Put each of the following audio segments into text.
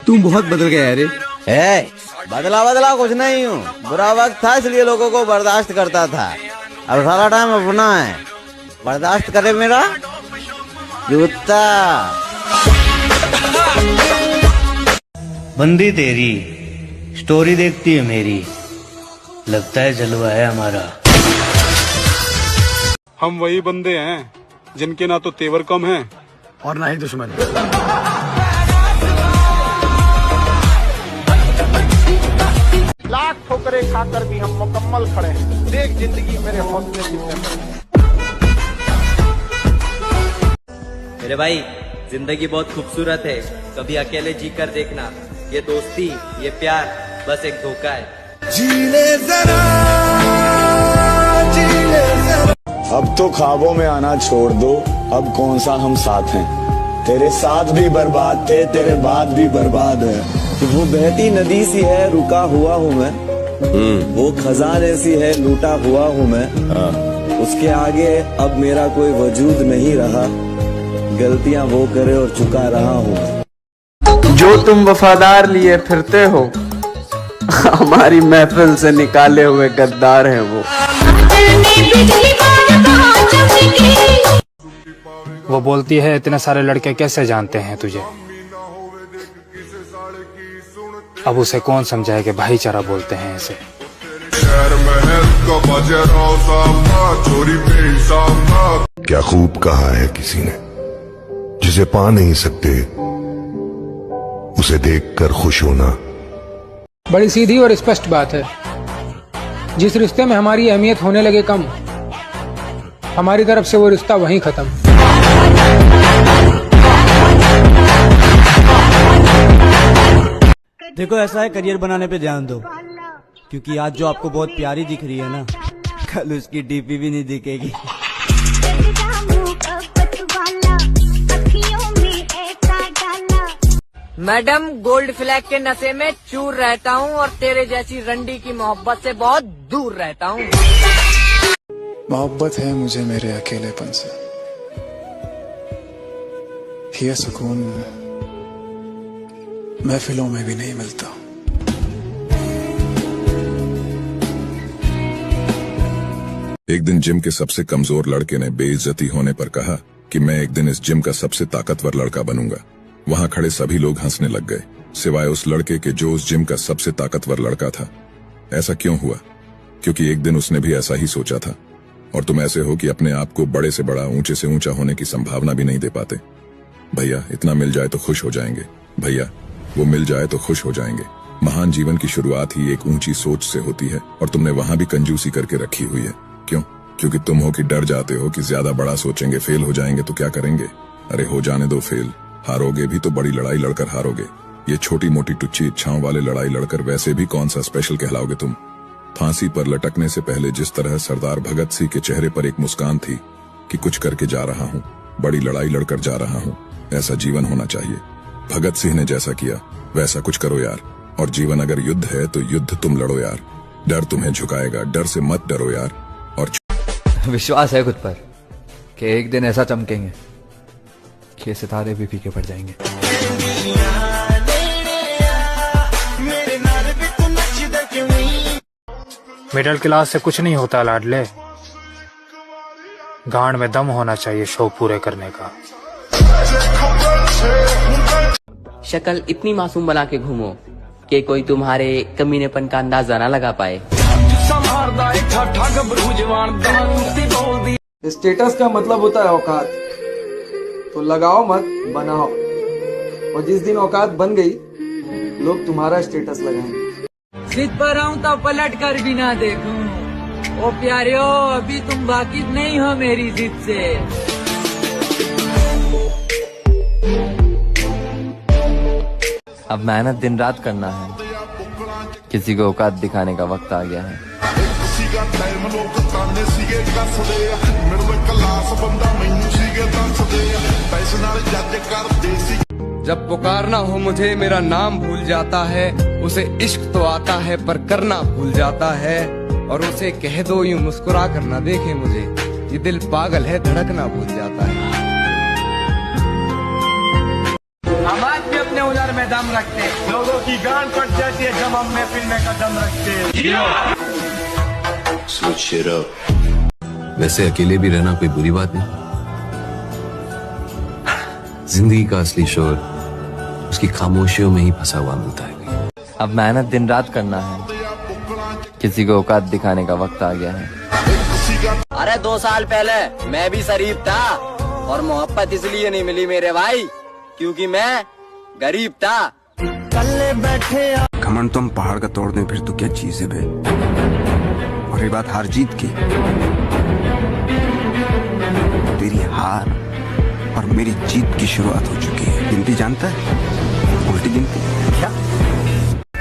तू बहुत बदल गया रे। बदला कुछ नहीं हूँ, बुरा वक्त था इसलिए लोगों को बर्दाश्त करता था। अब सारा टाइम अपना है, बर्दाश्त करे मेरा जूता। बंदी तेरी स्टोरी देखती है मेरी, लगता है जलवा है हमारा। हम वही बंदे हैं जिनके ना तो तेवर कम है और ना ही दुश्मन। लाख ठोकरे खाकर भी हम मुकम्मल खड़े हैं। देख जिंदगी मेरे हौसले कितने। मेरे भाई, जिंदगी बहुत खूबसूरत है, कभी अकेले जी कर देखना। ये दोस्ती, ये प्यार बस एक धोखा है। जीले जरा, जीले जरा। अब तो ख्वाबों में आना छोड़ दो, अब कौन सा हम साथ हैं। तेरे साथ भी बर्बाद थे, तेरे बाद भी बर्बाद है। वो बहती नदी सी है, रुका हुआ हूँ मैं। वो खजाने सी है, लूटा हुआ हूँ मैं। उसके आगे अब मेरा कोई वजूद नहीं रहा, गलतियां वो करे और चुका रहा हूँ। जो तुम वफादार लिए फिरते हो, हमारी महफिल से निकाले हुए गद्दार हैं वो। वो बोलती है इतने सारे लड़के कैसे जानते हैं तुझे। अब उसे कौन समझाए कि भाईचारा बोलते हैं इसे। क्या खूब कहा है किसी ने, जिसे पा नहीं सकते उसे देखकर खुश होना। बड़ी सीधी और स्पष्ट बात है, जिस रिश्ते में हमारी अहमियत होने लगे कम, हमारी तरफ से वो रिश्ता वहीं खत्म। देखो ऐसा है, करियर बनाने पे ध्यान दो, क्योंकि आज जो आपको बहुत प्यारी दिख रही है ना, कल उसकी डीपी भी नहीं दिखेगी। मैडम, गोल्ड फ्लैग के नशे में चूर रहता हूँ और तेरे जैसी रंडी की मोहब्बत से बहुत दूर रहता हूँ। मोहब्बत है मुझे मेरे अकेलेपन से, ये सुकून महफिलों में भी नहीं मिलता। एक दिन जिम के सबसे कमजोर लड़के ने बेइज्जती होने पर कहा कि मैं एक दिन इस जिम का सबसे ताकतवर लड़का बनूंगा। वहां खड़े सभी लोग हंसने लग गए, सिवाय उस लड़के के जो उस जिम का सबसे ताकतवर लड़का था। ऐसा क्यों हुआ? क्योंकि एक दिन उसने भी ऐसा ही सोचा था। और तुम ऐसे हो कि अपने आप को बड़े से बड़ा, ऊंचे से ऊंचा होने की संभावना भी नहीं दे पाते। भैया, इतना मिल जाए तो खुश हो जाएंगे। भैया, वो मिल जाए तो खुश हो जाएंगे। महान जीवन की शुरुआत ही एक ऊंची सोच से होती है, और तुमने वहां भी कंजूसी करके रखी हुई है। क्यों? क्योंकि तुम हो कि डर जाते हो कि ज्यादा बड़ा सोचेंगे, फेल हो जाएंगे तो क्या करेंगे। अरे हो जाने दो फेल, हारोगे भी तो बड़ी लड़ाई लड़कर हारोगे। ये छोटी मोटी टुच्ची इच्छाओं वाले लड़ाई लड़कर वैसे भी कौन सा स्पेशल कहलाओगे तुम। फांसी पर लटकने से पहले जिस तरह सरदार भगत सिंह के चेहरे पर एक मुस्कान थी कि कुछ करके जा रहा हूँ, बड़ी लड़ाई लड़कर जा रहा हूँ, ऐसा जीवन होना चाहिए। भगत सिंह ने जैसा किया वैसा कुछ करो यार। और जीवन अगर युद्ध है तो युद्ध तुम लड़ो यार। डर तुम्हें झुकाएगा, डर से मत डरो यार। और विश्वास है खुद पर कि एक दिन ऐसा चमकेंगे कि सितारे भी फीके पड़ जाएंगे। मिडिल क्लास से कुछ नहीं होता लाडले, गांड में दम होना चाहिए शौक पूरे करने का। शक्ल इतनी मासूम बना के घूमो कि कोई तुम्हारे कमीनेपन का अंदाजा ना लगा पाए। स्टेटस का मतलब होता है औकात, तो लगाओ मत, बनाओ। और जिस दिन औकात बन गई, लोग तुम्हारा स्टेटस लगाएंगे। जिद पर आऊं तो पलट कर भी ना देखूं। ओ प्यारियो, अभी तुम वाकिफ नहीं हो मेरी जिद से। अब मेहनत दिन रात करना है, किसी को औकात दिखाने का वक्त आ गया है। जब पुकारना हो मुझे मेरा नाम भूल जाता है, उसे इश्क तो आता है पर करना भूल जाता है। और उसे कह दो यूं मुस्कुरा कर ना देखे मुझे, ये दिल पागल है धड़कना भूल जाता है। हम आज भी अपने औजार में में दम रखते, लोगों की गांड कट जाती है जब हम महफिल में कदम रखते। वैसे अकेले भी रहना कोई बुरी बात नहीं। जिंदगी का असली शोर उसकी खामोशियों में ही फंसा हुआ मिलता है। अब मेहनत दिन रात करना है, किसी को औकात दिखाने का वक्त आ गया है। अरे 2 साल पहले मैं भी शरीफ था और मोहब्बत इसलिए नहीं मिली मेरे भाई क्योंकि मैं गरीब था। घमंड तो हम पहाड़ का तोड़ दें फिर तो क्या चीज है बे। और ये बात हार जीत की, तेरी हार और मेरी जीत की शुरुआत हो चुकी है। गिनती जानता है? उल्टी गिनती क्या?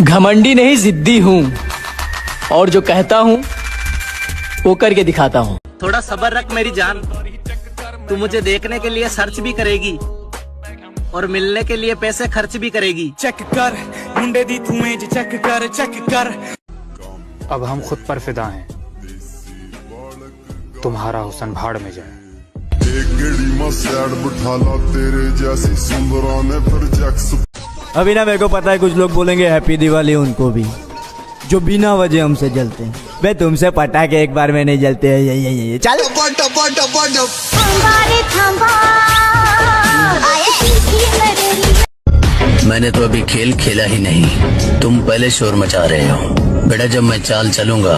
घमंडी नहीं जिद्दी हूँ और जो कहता हूँ वो करके दिखाता हूँ। थोड़ा सब्र रख मेरी जान, तू मुझे देखने के लिए सर्च भी करेगी और मिलने के लिए पैसे खर्च भी करेगी। चेक कर मुंडे दी धुएं चेक कर। अब हम खुद पर फिदा हैं, तुम्हारा हुस्न भाड़ में जाए। अभी ना मेरे को पता है कुछ लोग बोलेंगे हैप्पी दिवाली उनको भी जो बिना वजह हमसे जलते हैं। बे तुमसे पटाखे एक बार में नहीं जलते हैं। ये चल मैंने तो अभी खेल खेला ही नहीं, तुम पहले शोर मचा रहे हो। बेटा जब मैं चाल चलूंगा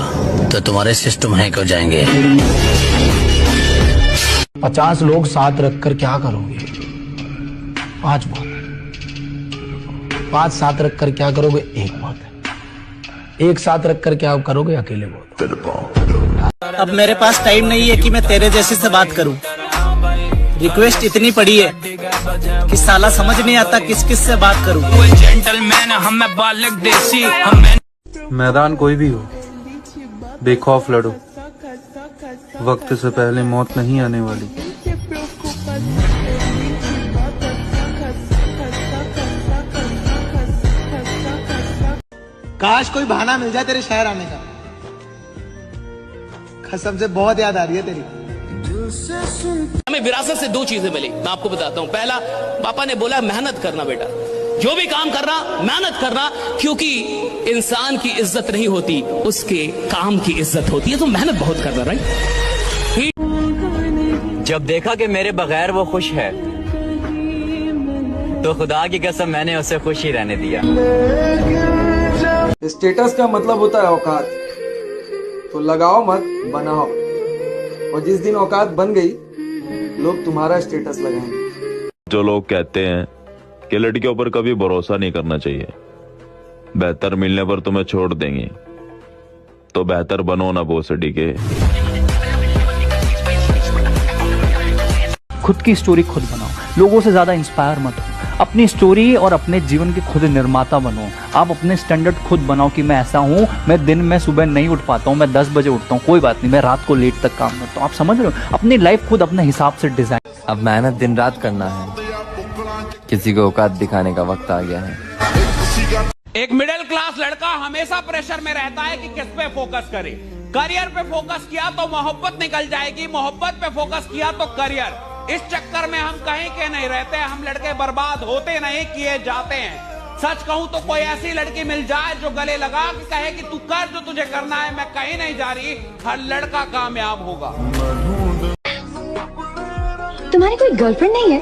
तो तुम्हारे सिस्टम हैक हो जाएंगे। 50 लोग साथ रखकर क्या करोगे? 5 बात। 5 साथ रखकर क्या करोगे? 1 बात है। 1 साथ रखकर क्या करोगे? अकेले बहुत। अब मेरे पास टाइम नहीं है कि मैं तेरे जैसे से बात करूं। रिक्वेस्ट इतनी पड़ी है कि साला समझ नहीं आता किस किस से बात करूं। मैदान कोई भी हो, बेखौफ लड़ो, वक्त से पहले मौत नहीं आने वाली। काश कोई बहाना मिल जाए तेरे शहर आने का। कसम से बहुत याद आ रही है तेरी। हमें विरासत से 2 चीजें मिली, मैं आपको बताता हूं। पहला, पापा ने बोला मेहनत करना बेटा, जो भी काम करना मेहनत करना, क्योंकि इंसान की इज्जत नहीं होती उसके काम की इज्जत होती है। तो मेहनत बहुत करना। राइट। जब देखा कि मेरे बगैर वो खुश है तो खुदा की कसम मैंने उसे खुश ही रहने दिया। स्टेटस का मतलब होता है औकात, तो लगाओ मत बनाओ, और जिस दिन औकात बन गई लोग तुम्हारा स्टेटस लगाएंगे। जो लोग कहते हैं कि लड़कियों पर कभी भरोसा नहीं करना चाहिए, बेहतर मिलने पर तुम्हें छोड़ देंगी, तो बेहतर बनो ना भोसड़ी के। खुद की स्टोरी खुद बनाओ, लोगों से ज्यादा इंस्पायर मत हो। अपनी स्टोरी और अपने जीवन के खुद निर्माता बनो। आप अपने स्टैंडर्ड खुद बनाओ कि मैं ऐसा हूँ, मैं दिन में सुबह नहीं उठ पाता हूँ, मैं 10 बजे उठता हूँ, कोई बात नहीं, मैं रात को लेट तक काम करता हूँ। आप समझ रहे हो? अपनी लाइफ खुद अपने हिसाब से डिजाइन। अब मेहनत दिन रात करना है, किसी को औकात दिखाने का वक्त आ गया है। एक मिडिल क्लास लड़का हमेशा प्रेशर में रहता है कि किस पे फोकस करे। करियर पे फोकस किया तो मोहब्बत निकल जाएगी, मोहब्बत पे फोकस किया तो करियर। इस चक्कर में हम कहीं के नहीं रहते, हम लड़के बर्बाद होते नहीं, किए जाते हैं। सच कहूं तो कोई ऐसी लड़की मिल जाए जो गले लगा के कहे कि तू कर जो तुझे करना है, मैं कहीं नहीं जा रही, हर लड़का कामयाब होगा। तुम्हारी कोई गर्लफ्रेंड नहीं है?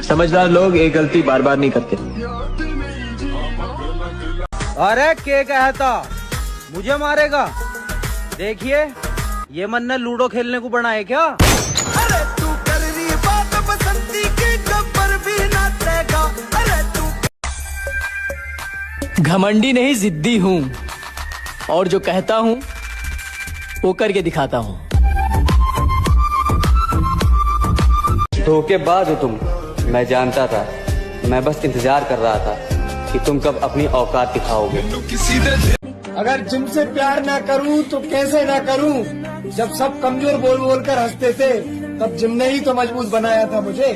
समझदार लोग एक गलती बार बार नहीं करते। अरे के कहता मुझे मारेगा? देखिए ये मन ने लूडो खेलने को बना है क्या? अरे तू कर रही बात बसंती की गब्बर भी ना देगा। अरे तू घमंडी नहीं जिद्दी हूँ और जो कहता हूँ वो करके दिखाता हूँ। धोखेबाज हो तुम, मैं जानता था, मैं बस इंतजार कर रहा था कि तुम कब अपनी औकात दिखाओगे। अगर जिम से प्यार ना करूं तो कैसे ना करूं? जब सब कमजोर बोल बोल कर हंसते थे तब जिम ने ही तो मजबूत बनाया था मुझे।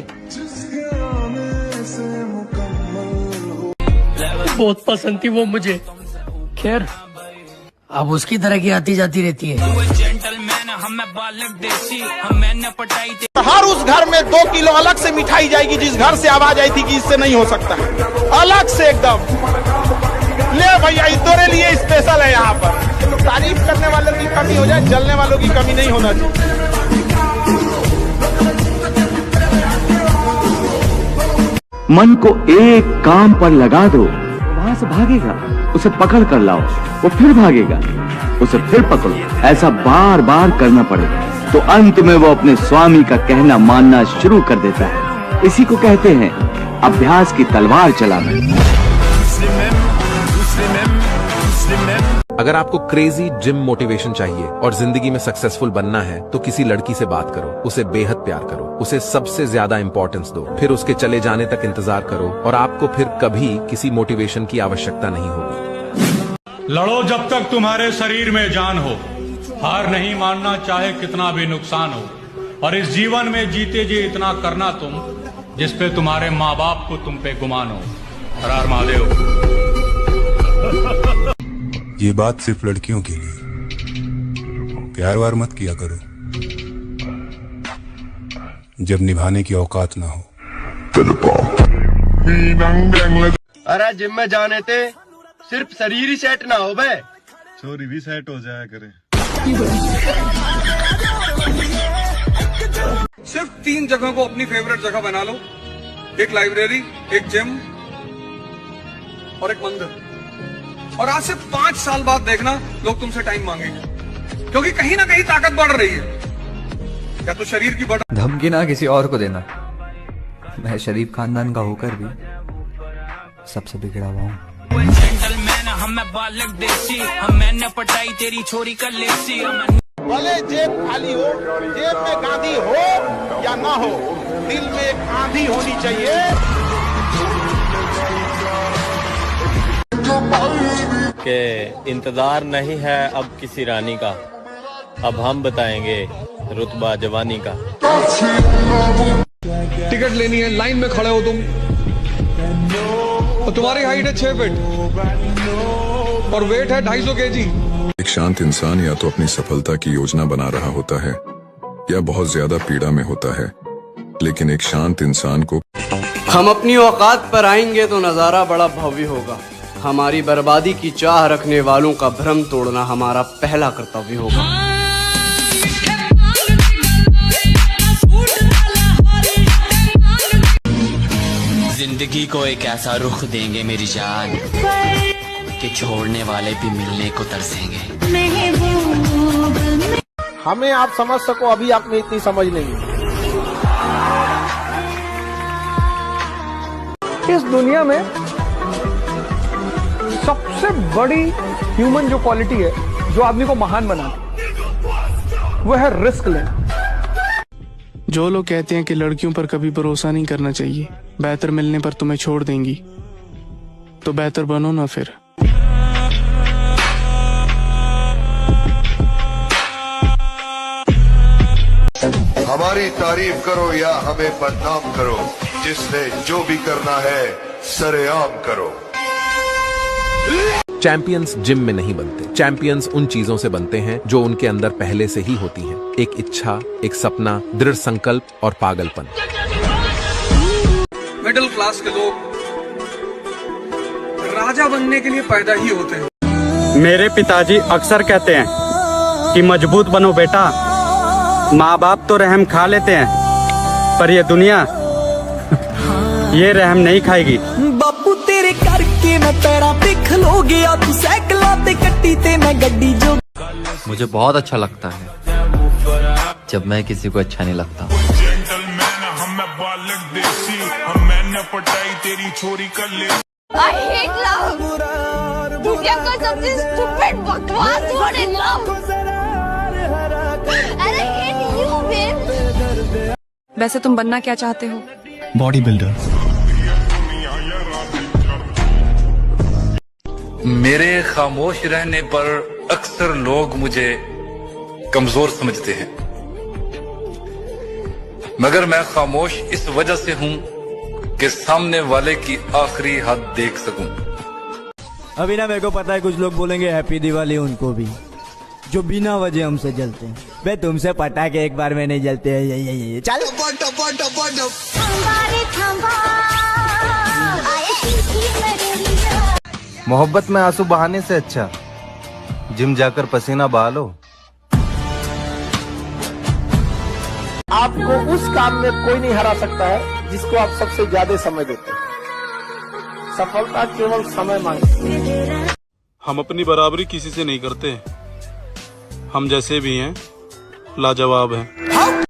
बहुत पसंद थी वो मुझे। खैर अब उसकी तरह की आती जाती रहती है। हर उस घर में 2 किलो अलग से मिठाई जाएगी जिस घर से आवाज आई थी कि इससे नहीं हो सकता, अलग से एकदम। ले भैया तेरे लिए स्पेशल है यहाँ पर। तारीफ करने वालों की कमी हो जाए, जलने वालों की कमी नहीं होना चाहिए। मन को एक काम पर लगा दो, वहां से भागेगा। उसे पकड़ कर लाओ, वो फिर भागेगा। उसे फिर पकड़ो, ऐसा बार बार करना पड़ेगा। तो अंत में वो अपने स्वामी का कहना मानना शुरू कर देता है। इसी को कहते हैं अभ्यास की तलवार चलाना। अगर आपको क्रेजी जिम मोटिवेशन चाहिए और जिंदगी में सक्सेसफुल बनना है तो किसी लड़की से बात करो, उसे बेहद प्यार करो, उसे सबसे ज्यादा इंपॉर्टेंस दो, फिर उसके चले जाने तक इंतजार करो और आपको फिर कभी किसी मोटिवेशन की आवश्यकता नहीं होगी। लड़ो जब तक तुम्हारे शरीर में जान हो, हार नहीं मानना चाहे कितना भी नुकसान हो, और इस जीवन में जीते जी इतना करना तुम जिसपे तुम्हारे माँ बाप को तुम पे गुमान हो। हर हर महादेव। ये बात सिर्फ लड़कियों के लिए। प्यार वार मत किया करो जब निभाने की औकात ना हो। अरे जिम में जाने थे सिर्फ शरीर ही सेट ना हो बे, छोरी भी सेट हो जाया करे। सिर्फ 3 जगह को अपनी फेवरेट जगह बना लो, एक लाइब्रेरी, एक जिम और एक मंदिर। और आज से 5 साल बाद देखना लोग तुमसे टाइम मांगेंगे, क्योंकि कहीं ना कहीं ताकत बढ़ रही है। या तो शरीर की बढ़। धमकी ना किसी और को देना। मैं शरीफ खानदान का होकर भी सबसे बिगड़ा हुआ हूँ। भले जेब खाली हो, जेब में गांधी हो या ना हो, दिल में एक आंधी होनी चाहिए। के इंतजार नहीं है अब किसी रानी का, अब हम बताएंगे रुतबा जवानी का। टिकट लेनी है, लाइन में खड़े हो तुम, और तुम्हारी हाइट है 6 फीट और वेट है 250 kg। एक शांत इंसान या तो अपनी सफलता की योजना बना रहा होता है या बहुत ज्यादा पीड़ा में होता है, लेकिन एक शांत इंसान को हम अपनी औकात पर आएंगे तो नजारा बड़ा भव्य होगा। हमारी बर्बादी की चाह रखने वालों का भ्रम तोड़ना हमारा पहला कर्तव्य होगा। जिंदगी को एक ऐसा रुख देंगे मेरी जान कि छोड़ने वाले भी मिलने को तरसेंगे। हमें आप समझ सको, अभी आप में इतनी समझ नहीं है। इस दुनिया में सबसे बड़ी ह्यूमन जो क्वालिटी है, जो आदमी को महान बनाती, वो है रिस्क लेना। जो लोग कहते हैं कि लड़कियों पर कभी भरोसा नहीं करना चाहिए, बेहतर मिलने पर तुम्हें छोड़ देंगी, तो बेहतर बनो ना फिर। हमारी तारीफ करो या हमें बदनाम करो, जिसने जो भी करना है सरेआम करो। चैंपियंस जिम में नहीं बनते, चैंपियंस उन चीजों से बनते हैं जो उनके अंदर पहले से ही होती हैं। एक इच्छा, एक सपना, दृढ़ संकल्प और पागलपन। मिडिल क्लास के लोग राजा बनने के लिए पैदा ही होते हैं। मेरे पिताजी अक्सर कहते हैं कि मजबूत बनो बेटा। माँ बाप तो रहम खा लेते हैं, पर ये दुनिया ये रहम नहीं खाएगी। बापू तेरे करके मैं पैरा पे खलो गया, तू साइकिल ते कट्टी ते मैं गड्डी जो। मुझे बहुत अच्छा लगता है जब मैं किसी को अच्छा नहीं लगता। I hate love. दुनिया का सबसे stupid बकवास word in love. And I hate you, babe. वैसे तुम बनना क्या चाहते हो? Body builder. मेरे खामोश रहने पर अक्सर लोग मुझे कमजोर समझते हैं, मगर मैं खामोश इस वजह से हूं कि सामने वाले की आखिरी हद देख सकूं। अभी ना मेरे को पता है कुछ लोग बोलेंगे हैप्पी दिवाली उनको भी, जो बिना वजह हमसे जलते हैं। बे तुमसे पटाखे एक बार में नहीं जलते हैं। ये चल। मोहब्बत में आंसू बहाने से अच्छा जिम जाकर पसीना बहा लो। आपको उस काम में कोई नहीं हरा सकता है जिसको आप सबसे ज्यादा समय देते हैं। सफलता केवल समय मांगती है। हम अपनी बराबरी किसी से नहीं करते। हम जैसे भी हैं लाजवाब हैं।